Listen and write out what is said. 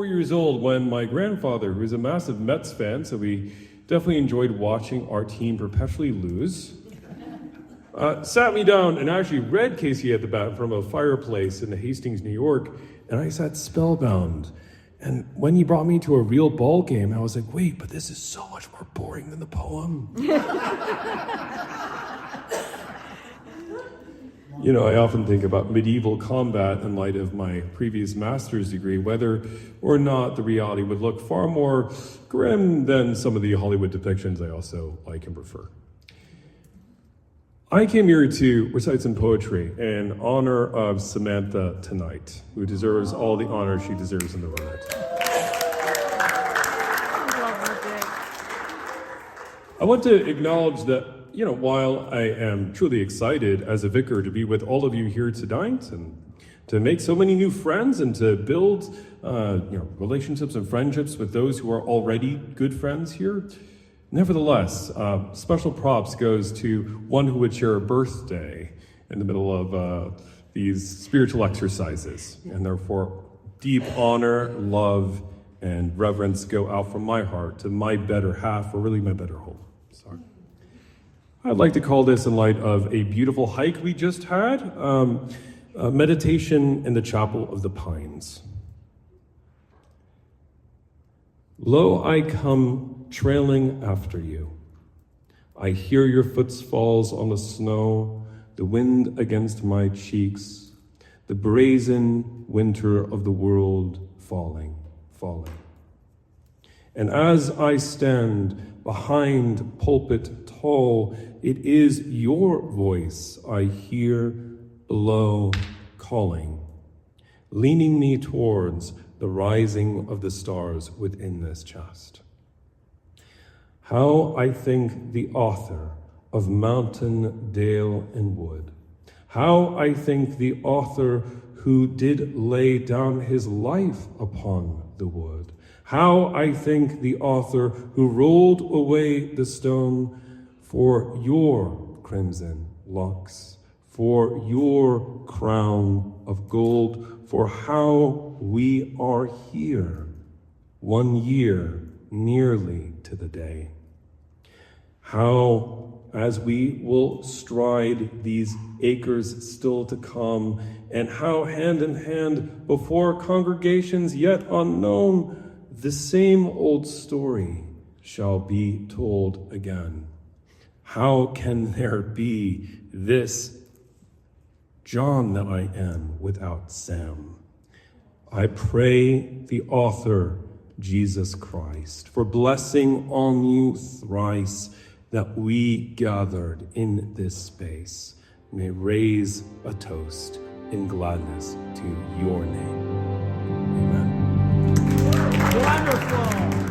4 years old when my grandfather, who was a massive Mets fan, so we definitely enjoyed watching our team perpetually lose, sat me down and actually read Casey at the Bat from a fireplace in Hastings, New York, and I sat spellbound. And when he brought me to a real ball game, I was like, wait, but this is so much more boring than the poem. You know, I often think about medieval combat in light of my previous master's degree, whether or not the reality would look far more grim than some of the Hollywood depictions I also like and prefer. I came here to recite some poetry in honor of Samantha tonight, who deserves all the honor she deserves in the world. I want to acknowledge that, you know, while I am truly excited as a vicar to be with all of you here tonight and to make so many new friends and to build relationships and friendships with those who are already good friends here, nevertheless, special props goes to one who would share a birthday in the middle of these spiritual exercises. And therefore, deep honor, love, and reverence go out from my heart to my better half, or really my better whole. Sorry. I'd like to call this, in light of a beautiful hike we just had, a meditation in the Chapel of the Pines. Lo, I come trailing after you. I hear your footfalls on the snow, the wind against my cheeks, the brazen winter of the world falling. And as I stand behind pulpit tall, it is your voice I hear below calling, leaning me towards the rising of the stars within this chest. How I thank the author of mountain, dale, and wood. How I thank the author who did lay down his life upon the wood. How I thank the author who rolled away the stone for your crimson locks, for your crown of gold, for how we are here, 1 year nearly to the day. How, as we will stride these acres still to come, and how hand in hand before congregations yet unknown, the same old story shall be told again. How can there be this John that I am without Sam? I pray the author, Jesus Christ, for blessing on you thrice, that we gathered in this space may raise a toast in gladness to your name. Amen. Wonderful.